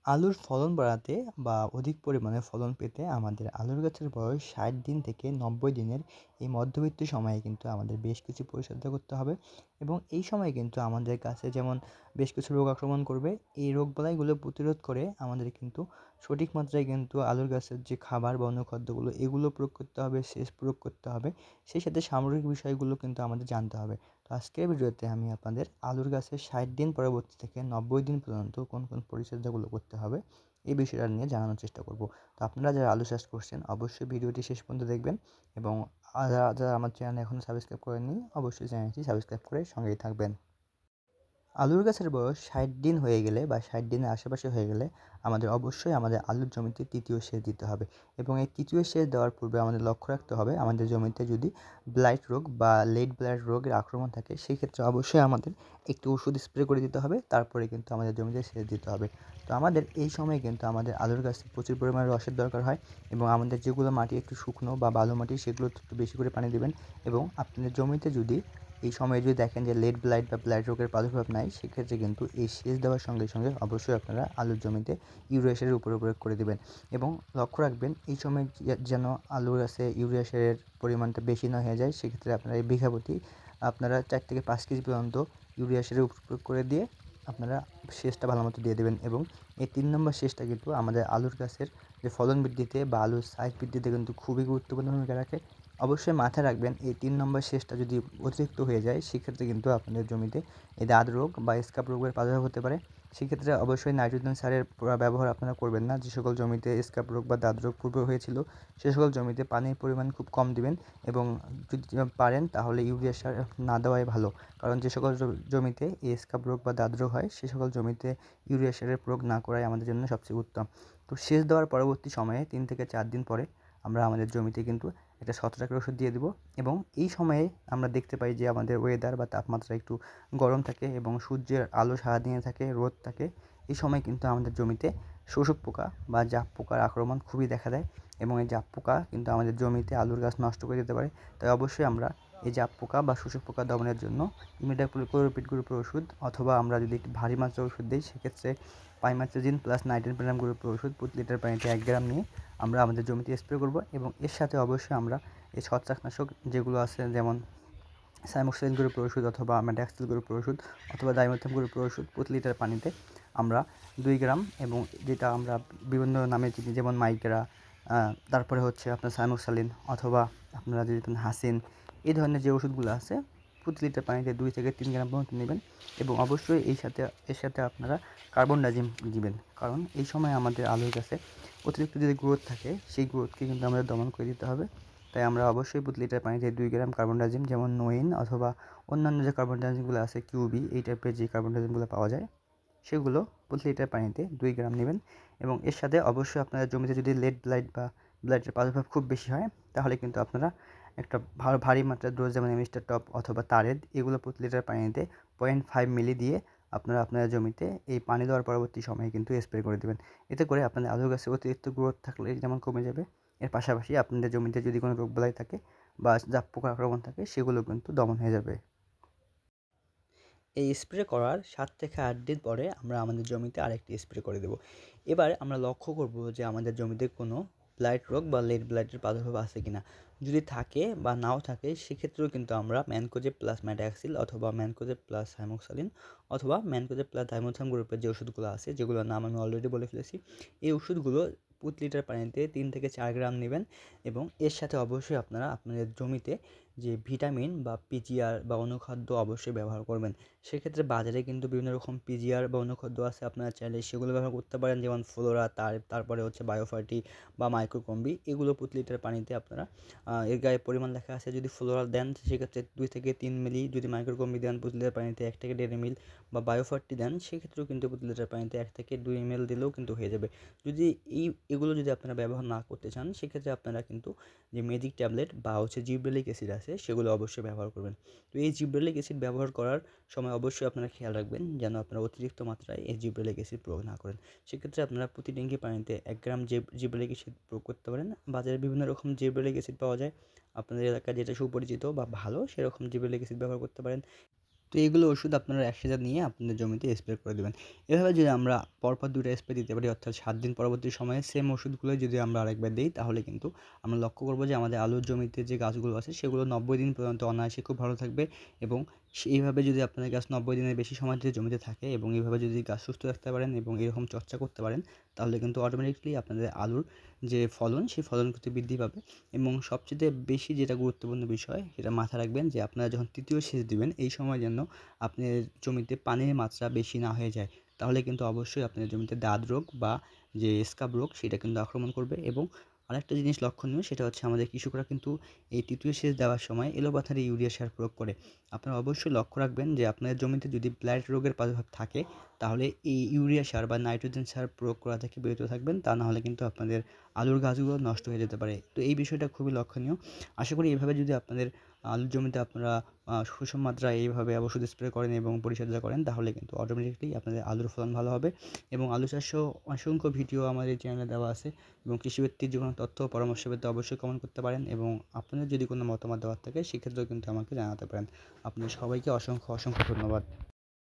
আলুর ফলন বাড়াতে বা অধিক পরিমাণে ফলন পেতে আমাদের আলুর গাছের বয়স ৬০ দিন থেকে ৯০ দিনের এই মধ্যবর্তী সময়ে কিন্তু আমাদের বেশ কিছু পরিচর্যা করতে হবে এবং এই সময়ে কিন্তু আমাদের গাছে যেমন বেশ কিছু রোগ আক্রমণ করবে। এই রোগবালাইগুলো প্রতিরোধ করে আমাদের কিন্তু সঠিক মাত্রায় কিন্তু আলুর গাছের যে খাবার বা অনুখাদ্যগুলো এগুলো প্রয়োগ করতে হবে, সেচ প্রয়োগ করতে হবে। সেই সাথে সামগ্রিক বিষয়গুলো কিন্তু আমাদের জানতে হবে। তো আজকের ভিডিওতে আমি আপনাদের আলুর গাছের ৬০ দিন পরবর্তী থেকে ৯০ দিন পর্যন্ত কোন কোন পরিচর্যাগুলো করতে হবে এই বিষয়টা নিয়ে জানানোর চেষ্টা করব। তো আপনারা যারা আলু চাষ করছেন অবশ্যই ভিডিওটি শেষ পর্যন্ত দেখবেন এবং যারা যারা আমার চ্যানেল এখনও সাবস্ক্রাইব করেননি অবশ্যই চ্যানেলটি সাবস্ক্রাইব করে সঙ্গেই থাকবেন। আলুর গাছের বয়স ৬০ দিন হয়ে গেলে বা ৬০ দিনের আশেপাশে হয়ে গেলে আমাদের অবশ্যই আমাদের আলুর জমিতে ৩য় সেচ দিতে হবে এবং এই ৩য় সেচ দেওয়ার পূর্বে আমাদের লক্ষ্য রাখতে হবে আমাদের জমিতে যদি ব্লাইট রোগ বা লেট ব্লাইট রোগের আক্রমণ থাকে সেই ক্ষেত্রে অবশ্যই আমাদের একটু ওষুধ স্প্রে করে দিতে হবে, তারপরে কিন্তু আমাদের জমিতে সেচ দিতে হবে। তো আমাদের এই সময় কিন্তু আমাদের আলুর গাছে প্রচুর পরিমাণে রসের দরকার হয় এবং আমাদের যেগুলো মাটি একটু শুকনো বা বালু মাটি সেগুলো একটু বেশি করে পানি দেবেন এবং আপনাদের জমিতে যদি এই সময়ে যদি দেখেন যে লেট ব্লাইট বা ব্লাইট রোগের প্রাদুর্ভাব নাই, সেক্ষেত্রে কিন্তু এই সেচ দেওয়ার সঙ্গে সঙ্গে অবশ্যই আপনারা আলুর জমিতে ইউরিয়া সারের উপরে প্রয়োগ করে দেবেন এবং লক্ষ্য রাখবেন এই সময় যেন আলুর গাছে ইউরিয়া সারের পরিমাণটা বেশি না হয়ে যায়। সেক্ষেত্রে আপনারা এই বিঘা প্রতি আপনারা ৪ থেকে ৫ কেজি পর্যন্ত ইউরিয়া সারের উপর প্রয়োগ করে দিয়ে আপনারা সেচটা ভালো মতো দিয়ে দেবেন এবং এই ৩ নম্বর সেচটা কিন্তু আমাদের আলুর গাছের যে ফলন বৃদ্ধিতে বা আলুর সাইজ বৃদ্ধিতে কিন্তু খুবই গুরুত্বপূর্ণ ভূমিকা রাখে। অবশ্যই মাথায় রাখবেন এই ৩ নম্বর সেচটা যদি অতিরিক্ত হয়ে যায় সেক্ষেত্রে কিন্তু আপনাদের জমিতে এই দাঁত রোগ বা স্কাব রোগের প্রাদুর্ভাব হতে পারে। সেক্ষেত্রে অবশ্যই নাইট্রোজেন সারের ব্যবহার আপনারা করবেন না। যে সকল জমিতে স্কাব রোগ বা দাঁত রোগ পূর্বে হয়েছিল সে সকল জমিতে পানির পরিমাণ খুব কম দিবেন এবং যদি পারেন তাহলে ইউরিয়া সার না দেওয়াই ভালো। কারণ যে সকল জমিতে এই স্কাব রোগ বা দাঁত রোগ হয় সে সকল জমিতে ইউরিয়া সারের প্রয়োগ না করাই আমাদের জন্য সবচেয়ে উত্তম। তো সেচ দেওয়ার পরবর্তী সময়ে ৩ থেকে ৪ দিন পরে আমরা আমাদের জমিতে কিন্তু একটা ছত্রাকের ওষুধ দিয়ে দেবো এবং এই সময়ে আমরা দেখতে পাই যে আমাদের ওয়েদার বা তাপমাত্রা একটু গরম থাকে এবং সূর্যের আলো সারাদিনে থাকে, রোদ থাকে। এই সময় কিন্তু আমাদের জমিতে শোষক পোকা বা জাপ পোকার আক্রমণ খুবই দেখা দেয় এবং এই জাপ পোকা কিন্তু আমাদের জমিতে আলুর গাছ নষ্ট করে দিতে পারে। তাই অবশ্যই আমরা এই জাপ পোকা বা শোষক পোকা দমনের জন্য ইমিডাক্লোপিড গ্রুপের ওষুধ অথবা আমরা যদি একটু ভারী মাত্রার ওষুধ দিই সেক্ষেত্রে পাইমাত্রাজিন প্লাস 19 গ্রুপের ওষুধ প্রতি লিটার পানিতে ১ গ্রাম নিয়ে আমরা আমাদের জমিতে স্প্রে করব এবং এর সাথে অবশ্যই আমরা এই ছত্রাকনাশক যেগুলো আছে যেমন সাইমোক্সিলিন গ্রুপের ওষুধ অথবা মেটাক্সিল গ্রুপের ওষুধ অথবা ডাইমিথাম গ্রুপের ওষুধ প্রতি লিটার পানিতে আমরা ২ গ্রাম এবং যেটা আমরা বিভিন্ন নামে চিনি যেমন মাইকেরা, তারপরে হচ্ছে আপনার সাইমোক্সালিন অথবা আপনারা যদি হাসিন, এই ধরনের যে ওষুধগুলো আছে প্রতি লিটার পানিতে ২ থেকে ৩ গ্রাম পর্যন্ত নেবেন এবং অবশ্যই এর সাথে আপনারা কার্বন ডাইজিম দিবেন। কারণ এই সময় আমাদের আলুর গাছে অতিরিক্ত যদি গ্রোথ থাকে সেই গ্রোথকে কিন্তু আমাদের দমন করে দিতে হবে। তাই আমরা অবশ্যই প্রতি লিটার পানিতে ২ গ্রাম কার্বন ডাইজিম যেমন নোইন অথবা অন্যান্য যে কার্বন ডাইজিমগুলো আছে কিউবি এই টাইপের যে কার্বন ডাইজিমগুলো পাওয়া যায় সেগুলো প্রতি লিটার পানিতে ২ গ্রাম নেবেন এবং এর সাথে অবশ্যই আপনাদের জমিতে যদি লেট ব্লাইট বা ব্লাইটের প্রাদুর্ভাব খুব বেশি হয় তাহলে কিন্তু আপনারা একটা ভারী মাত্রার ডোজ যেমন মিস্টার টপ অথবা তারেদ এগুলো প্রতি লিটার পানিতে ০.৫ মিলি দিয়ে আপনারা আপনাদের জমিতে এই পানি দেওয়ার পরবর্তী সময়ে কিন্তু স্প্রে করে দেবেন। এতে করে আপনাদের আলু গাছে অতিরিক্ত গ্রোথ থাকলে যেমন কমে যাবে, এর পাশাপাশি আপনাদের জমিতে যদি কোনো রোগবালাই থাকে বা জাপ পোকার আক্রমণ থাকে সেগুলো কিন্তু দমন হয়ে যাবে। এই স্প্রে করার ৭ থেকে ৮ দিন পরে আমরা আমাদের জমিতে আরেকটি স্প্রে করে দেবো। এবার আমরা লক্ষ্য করব যে আমাদের জমিতে কোনো ব্লাইট রোগ বা লেট ব্লাইটের প্রাদুর্ভাব আছে কিনা। যদি থাকে বা নাও থাকে সেক্ষেত্রেও কিন্তু আমরা ম্যানকোজেব প্লাস ম্যাটাক্সিল অথবা ম্যানকোজেব প্লাস হাইমোক্সালিন অথবা ম্যানকোজেব প্লাস ডাইমোথাম গ্রুপের যে ওষুধগুলো আছে যেগুলোর নাম আমি অলরেডি বলে ফেলেছি, এই ওষুধগুলো প্রতি লিটার পানিতে ৩ থেকে ৪ গ্রাম নেবেন এবং এর সাথে অবশ্যই আপনারা আপনাদের জমিতে যে ভিটামিন বা পিজিআর বা অনুখাদ্য অবশ্যই ব্যবহার করবেন। সেক্ষেত্রে বাজারে কিন্তু বিভিন্ন রকম পিজিআর বা অনুখাদ্য আছে, আপনারা চাইলে সেগুলো ব্যবহার করতে পারেন যেমন ফ্লোরা, তারপরে হচ্ছে বায়োফার্টি বা মাইক্রোকম্বি, এগুলো প্রতি লিটার পানিতে আপনারা এর গায়ে পরিমাণ লেখা আছে। যদি ফ্লোরা দেন সেক্ষেত্রে ২ থেকে ৩ মিলি, যদি মাইক্রোকম্বি দেন প্রতি লিটার পানিতে ১ থেকে ১.৫ মিল বা বায়োফার্টি দেন সেক্ষেত্রেও কিন্তু প্রতি লিটার পানিতে ১ থেকে ২ এমএল দিলেও কিন্তু হয়ে যাবে। যদি এগুলো যদি আপনারা ব্যবহার না করতে চান সেক্ষেত্রে আপনারা কিন্তু যে ম্যাজিক ট্যাবলেট বা হচ্ছে জিব্রেলিক অ্যাসিড আছে সেগুলো অবশ্যই ব্যবহার করবেন। তো এই জিব্রেলিক অ্যাসিড ব্যবহার করার সময় অবশ্যই আপনারা খেয়াল রাখবেন যেন আপনারা অতিরিক্ত মাত্রায় এই জিব্রেলিক অ্যাসিড প্রয়োগ না করেন। সেক্ষেত্রে আপনারা প্রতি ট্যাঙ্কি পানিতে ১ গ্রাম জিব্রেলিক অ্যাসিড প্রয়োগ করতে পারেন। বাজারে বিভিন্ন রকম জিব্রেলিক অ্যাসিড পাওয়া যায়। আপনাদের এলাকায় যেটা সুপরিচিত বা ভালো সেরকম জিব্রেলিক অ্যাসিড ব্যবহার করতে পারেন। তো এগুলো ওষুধ আপনারা একসাথে নিয়ে আপনাদের জমিতে স্প্রে করে দেবেন। এভাবে যদি আমরা পরপর ২ টা স্প্রে দিতে পারি অর্থাৎ ৭ দিন পরবর্তী সময়ে সেম ওষুধগুলোই যদি আমরা আরেকবার দেই তাহলে কিন্তু আমরা লক্ষ্য করব যে আমাদের আলুর জমিতে যে গাছগুলো আছে সেগুলো ৯০ দিন পর্যন্ত অনায়াসে খুব ভালো থাকবে এবং এইভাবে যদি আপনার গাছ ৯০ দিনের বেশি সময় ধরে জমিতে থাকে এবং এইভাবে যদি গাছ সুস্থ রাখতে পারেন এবং এরকম চর্চা করতে পারেন তাহলে কিন্তু অটোমেটিক্যালি আপনাদের আলুর যে ফলন সেই ফলন কিন্তু বৃদ্ধি পাবে এবং সবচাইতে বেশি যেটা গুরুত্বপূর্ণ বিষয় সেটা মাথায় রাখবেন যে আপনারা যখন ৩য় সেচ দিবেন এই সময় যেন আপনার জমিতে পানির মাত্রা বেশি না হয়ে যায়। তাহলে কিন্তু অবশ্যই আপনার জমিতে দাদ রোগ বা যে স্কাব রোগ সেটা কিন্তু আক্রমণ করবে এবং আরেকটা জিনিস লক্ষণীয় সেটা হচ্ছে আমাদের কৃষকরা কিন্তু এই ৩য় সেচ দেওয়ার সময় এলোপাথারি ইউরিয়া সার প্রয়োগ করে। আপনারা অবশ্যই লক্ষ্য রাখবেন যে আপনার জমিতে যদি ব্লাইট রোগের প্রাদুর্ভাব থাকে তাহলে এই ইউরিয়া সার বা নাইট্রোজেন সার প্রয়োগ করা থেকে বিরত থাকবেন। তা না হলে কিন্তু আপনাদের আলুর গাছগুলো নষ্ট হয়ে যেতে পারে। তো এই বিষয়টা খুবই লক্ষণীয়। আশা করি এভাবে যদি আপনাদের আলুর জমিতে আপনারা সুষম মাত্রায় এইভাবে ওষুধ স্প্রে করেন এবং পরিচর্যা করেন তাহলে কিন্তু অটোমেটিক্যালি আপনাদের আলুর ফলন ভালো হবে এবং আলু চাষেও অসংখ্য ভিডিও আমাদের এই চ্যানেলে দেওয়া আছে এবং কৃষিভিত্তিক যে কোনো তথ্য ও পরামর্শ পেতে অবশ্যই কমেন্ট করতে পারেন এবং আপনাদের যদি কোনো মতামত দেওয়ার থাকে সেক্ষেত্রেও কিন্তু আমাকে জানাতে পারেন। আপনাদের সবাইকে অসংখ্য ধন্যবাদ।